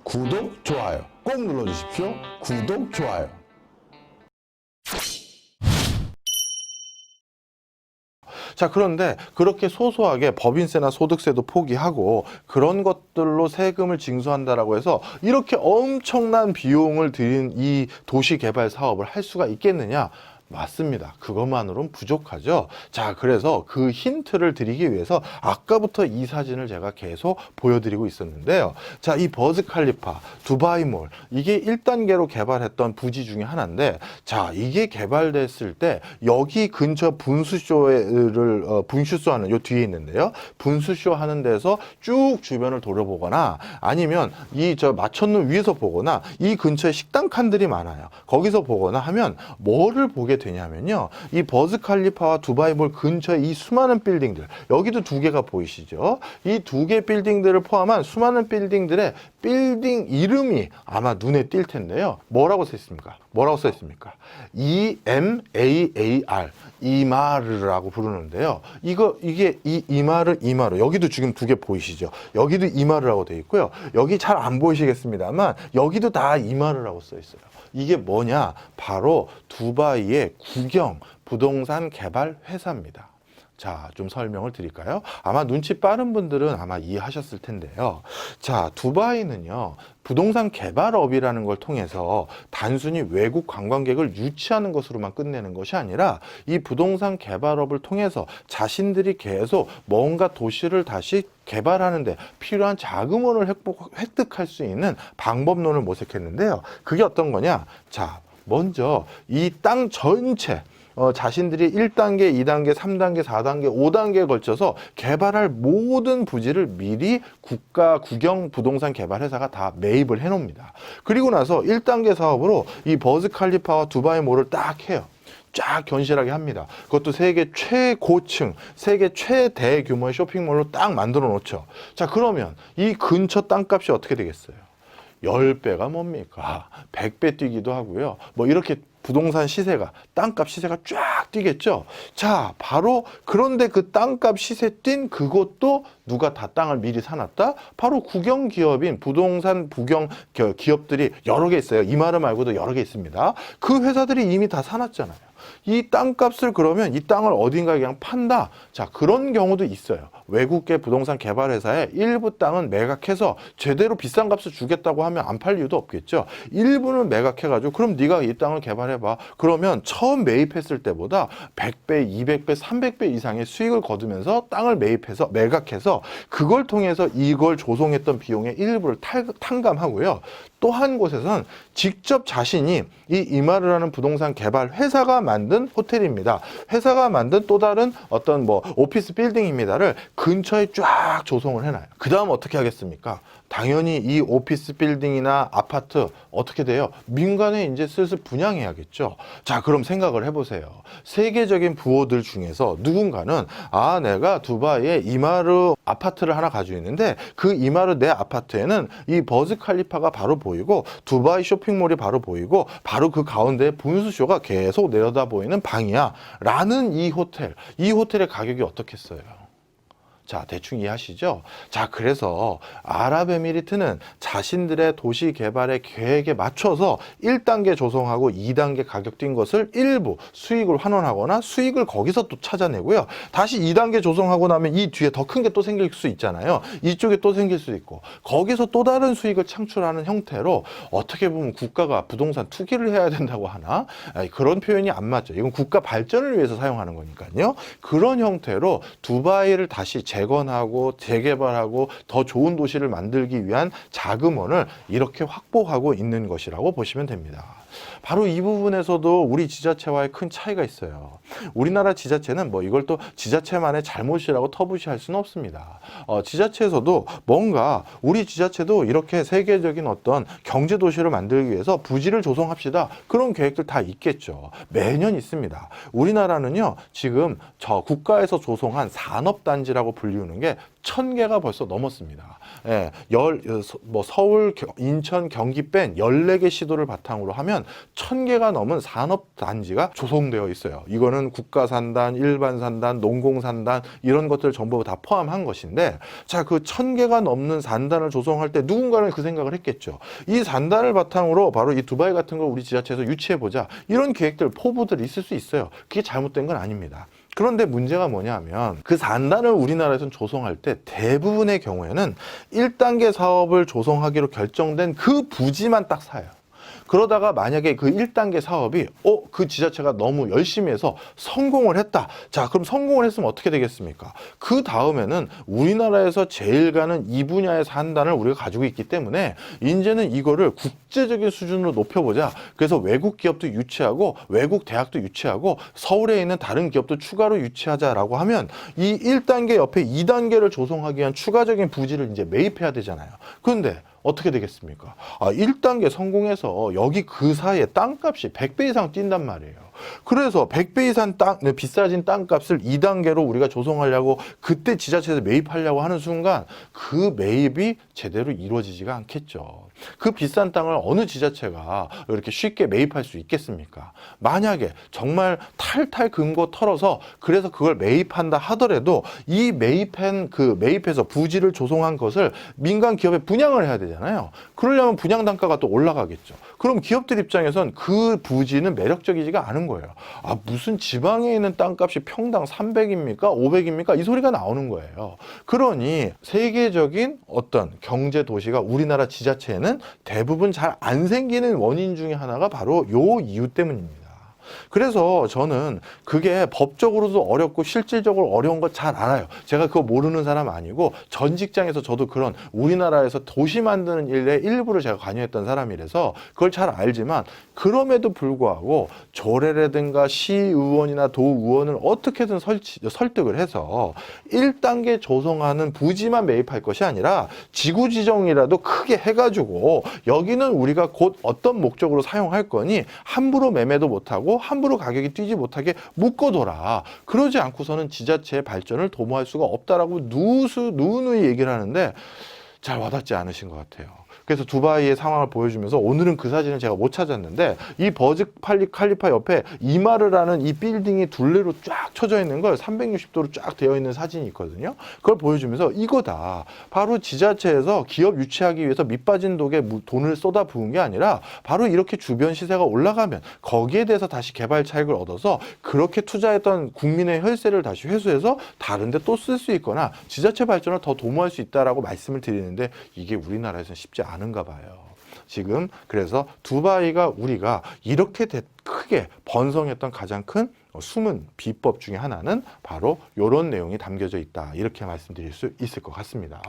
구독, 좋아요 꼭 눌러주십시오. 구독, 좋아요. 자, 그런데 그렇게 소소하게 법인세나 소득세도 포기하고 그런 것들로 세금을 징수한다라고 해서 이렇게 엄청난 비용을 들인 이 도시개발 사업을 할 수가 있겠느냐? 맞습니다. 그것만으로는 부족하죠. 자, 그래서 그 힌트를 드리기 위해서 아까부터 이 사진을 제가 계속 보여드리고 있었는데요. 자, 이 버즈 칼리파, 두바이몰, 이게 1단계로 개발했던 부지 중에 하나인데, 자, 이게 개발됐을 때 여기 근처 분수쇼 하는 요 뒤에 있는데요. 분수쇼 하는 데서 쭉 주변을 돌아보거나 아니면 마천루 위에서 보거나 이 근처에 식당 칸들이 많아요. 거기서 보거나 하면 뭐를 보게 되냐면요. 이 버즈 칼리파와 두바이몰 근처에 이 수많은 빌딩들, 여기도 두 개가 보이시죠? 이 두 개 빌딩들을 포함한 수많은 빌딩들의 빌딩 이름이 아마 눈에 띌 텐데요. 뭐라고 써 있습니까? 뭐라고 써 있습니까? EMAAR, 이마르라고 부르는데요. 이게 이마르, 여기도 지금 두 개 보이시죠? 여기도 이마르라고 되어 있고요. 여기 잘 안 보이시겠습니다만 여기도 다 이마르라고 써 있어요. 이게 뭐냐? 바로 두바이의 국영 부동산 개발 회사입니다. 자, 좀 설명을 드릴까요? 아마 눈치 빠른 분들은 아마 이해하셨을 텐데요. 자, 두바이는요, 부동산 개발업이라는 걸 통해서 단순히 외국 관광객을 유치하는 것으로만 끝내는 것이 아니라 이 부동산 개발업을 통해서 자신들이 계속 뭔가 도시를 다시 개발하는데 필요한 자금원을 획득할 수 있는 방법론을 모색했는데요. 그게 어떤 거냐? 자, 먼저 이 땅 전체 자신들이 1단계, 2단계, 3단계, 4단계, 5단계에 걸쳐서 개발할 모든 부지를 미리 국가 국영 부동산 개발 회사가 다 매입을 해 놓습니다. 그리고 나서 1단계 사업으로 이 버즈 칼리파와 두바이몰을 딱 해요. 쫙 견실하게 합니다. 그것도 세계 최고층, 세계 최대규모의 쇼핑몰로 딱 만들어 놓죠. 자, 그러면 이 근처 땅값이 어떻게 되겠어요? 10배가 뭡니까? 100배 뛰기도 하고요. 뭐 이렇게 부동산 시세가, 땅값 시세가 쫙 뛰겠죠. 자, 바로 그런데 그 땅값 시세 뛴 그것도 누가 다 땅을 미리 사놨다? 바로 국영 기업인 부동산 국영 기업들이 여러 개 있어요. 이마르 말고도 여러 개 있습니다. 그 회사들이 이미 다 사놨잖아요. 이 땅값을 그러면 이 땅을 어딘가에 그냥 판다. 자, 그런 경우도 있어요. 외국계 부동산 개발 회사에 일부 땅은 매각해서 제대로 비싼 값을 주겠다고 하면 안 팔 이유도 없겠죠. 일부는 매각해가지고 그럼 네가 이 땅을 개발해봐. 그러면 처음 매입했을 때보다 100배, 200배, 300배 이상의 수익을 거두면서 땅을 매각해서 그걸 통해서 이걸 조성했던 비용의 일부를 탕감하고요. 또 한 곳에선 직접 자신이 이 이마르라는 부동산 개발 회사가 만든 호텔입니다. 회사가 만든 또 다른 어떤 오피스 빌딩입니다를 근처에 쫙 조성을 해놔요. 그 다음 어떻게 하겠습니까? 당연히 이 오피스 빌딩이나 아파트 어떻게 돼요? 민간에 이제 슬슬 분양해야겠죠. 자, 그럼 생각을 해보세요. 세계적인 부호들 중에서 누군가는 내가 두바이에 이마르 아파트를 하나 가지고 있는데 그 이마르 내 아파트에는 이 버즈 칼리파가 바로 보이고 두바이 쇼핑몰이 바로 보이고 바로 그 가운데 분수쇼가 계속 내려다 보이는 방이야 라는 이 호텔의 가격이 어떻겠어요? 자, 대충 이해하시죠? 자, 그래서 아랍에미리트는 자신들의 도시 개발의 계획에 맞춰서 1단계 조성하고 2단계 가격 뛴 것을 일부 수익을 환원하거나 수익을 거기서 또 찾아내고요. 다시 2단계 조성하고 나면 이 뒤에 더 큰 게 또 생길 수 있잖아요. 이쪽에 또 생길 수 있고 거기서 또 다른 수익을 창출하는 형태로 어떻게 보면 국가가 부동산 투기를 해야 된다고 하나? 그런 표현이 안 맞죠. 이건 국가 발전을 위해서 사용하는 거니까요. 그런 형태로 두바이를 다시 재건하고 재개발하고 더 좋은 도시를 만들기 위한 자금원을 이렇게 확보하고 있는 것이라고 보시면 됩니다. 바로 이 부분에서도 우리 지자체와의 큰 차이가 있어요. 우리나라 지자체는 이걸 또 지자체만의 잘못이라고 터부시할 수는 없습니다. 지자체에서도 뭔가 우리 지자체도 이렇게 세계적인 어떤 경제 도시를 만들기 위해서 부지를 조성합시다. 그런 계획들 다 있겠죠. 매년 있습니다. 우리나라는요, 지금 국가에서 조성한 산업단지라고 불리우는 게 1000개가 벌써 넘었습니다. 예, 서울, 인천, 경기 뺀 14개 시도를 바탕으로 하면 1000개가 넘은 산업단지가 조성되어 있어요. 이거는 국가산단, 일반산단, 농공산단 이런 것들 전부 다 포함한 것인데, 자, 그 1000개가 넘는 산단을 조성할 때 누군가는 그 생각을 했겠죠. 이 산단을 바탕으로 바로 이 두바이 같은 걸 우리 지자체에서 유치해보자. 이런 계획들, 포부들이 있을 수 있어요. 그게 잘못된 건 아닙니다. 그런데 문제가 뭐냐면 그 산단을 우리나라에서는 조성할 때 대부분의 경우에는 1단계 사업을 조성하기로 결정된 그 부지만 딱 사요. 그러다가 만약에 그 1단계 사업이 그 지자체가 너무 열심히 해서 성공을 했다. 자, 그럼 성공을 했으면 어떻게 되겠습니까? 그 다음에는 우리나라에서 제일 가는 이 분야의 산단을 우리가 가지고 있기 때문에 이제는 이거를 국제적인 수준으로 높여보자. 그래서 외국 기업도 유치하고 외국 대학도 유치하고 서울에 있는 다른 기업도 추가로 유치하자라고 하면 이 1단계 옆에 2단계를 조성하기 위한 추가적인 부지를 이제 매입해야 되잖아요. 그런데 어떻게 되겠습니까? 1단계 성공해서 여기 그 사이에 땅값이 100배 이상 뛴단 말이에요. 그래서 100배 이상 비싸진 땅값을 2단계로 우리가 조성하려고 그때 지자체에서 매입하려고 하는 순간 그 매입이 제대로 이루어지지가 않겠죠. 그 비싼 땅을 어느 지자체가 이렇게 쉽게 매입할 수 있겠습니까? 만약에 정말 탈탈 근거 털어서 그래서 그걸 매입한다 하더라도 이 매입해서 부지를 조성한 것을 민간 기업에 분양을 해야 되잖아요. 그러려면 분양 단가가 또 올라가겠죠. 그럼 기업들 입장에선 그 부지는 매력적이지가 않은 거예요. 무슨 지방에 있는 땅값이 평당 300입니까? 500입니까? 이 소리가 나오는 거예요. 그러니 세계적인 어떤 경제 도시가 우리나라 지자체에는 대부분 잘 안 생기는 원인 중에 하나가 바로 요 이유 때문입니다. 그래서 저는 그게 법적으로도 어렵고 실질적으로 어려운 거 잘 알아요. 제가 그거 모르는 사람 아니고 전 직장에서 저도 그런 우리나라에서 도시 만드는 일의 일부를 제가 관여했던 사람이라서 그걸 잘 알지만, 그럼에도 불구하고 조례라든가 시의원이나 도의원을 어떻게든 설득을 해서 1단계 조성하는 부지만 매입할 것이 아니라 지구 지정이라도 크게 해가지고 여기는 우리가 곧 어떤 목적으로 사용할 거니 함부로 매매도 못하고 함부로 가격이 뛰지 못하게 묶어둬라. 그러지 않고서는 지자체의 발전을 도모할 수가 없다라고 누누이 얘기를 하는데 잘 와닿지 않으신 것 같아요. 그래서 두바이의 상황을 보여주면서 오늘은 그 사진을 제가 못 찾았는데 이 버즈 칼리파 옆에 이마르라는 이 빌딩이 둘레로 쫙 쳐져 있는 걸 360도로 쫙 되어 있는 사진이 있거든요. 그걸 보여주면서 이거다. 바로 지자체에서 기업 유치하기 위해서 밑빠진 독에 돈을 쏟아 부은 게 아니라 바로 이렇게 주변 시세가 올라가면 거기에 대해서 다시 개발 차익을 얻어서 그렇게 투자했던 국민의 혈세를 다시 회수해서 다른 데 또 쓸 수 있거나 지자체 발전을 더 도모할 수 있다라고 말씀을 드리는데 이게 우리나라에서는 쉽지 않은가 봐요. 지금 그래서 두바이가 우리가 이렇게 크게 번성했던 가장 큰 숨은 비법 중에 하나는 바로 이런 내용이 담겨져 있다. 이렇게 말씀드릴 수 있을 것 같습니다.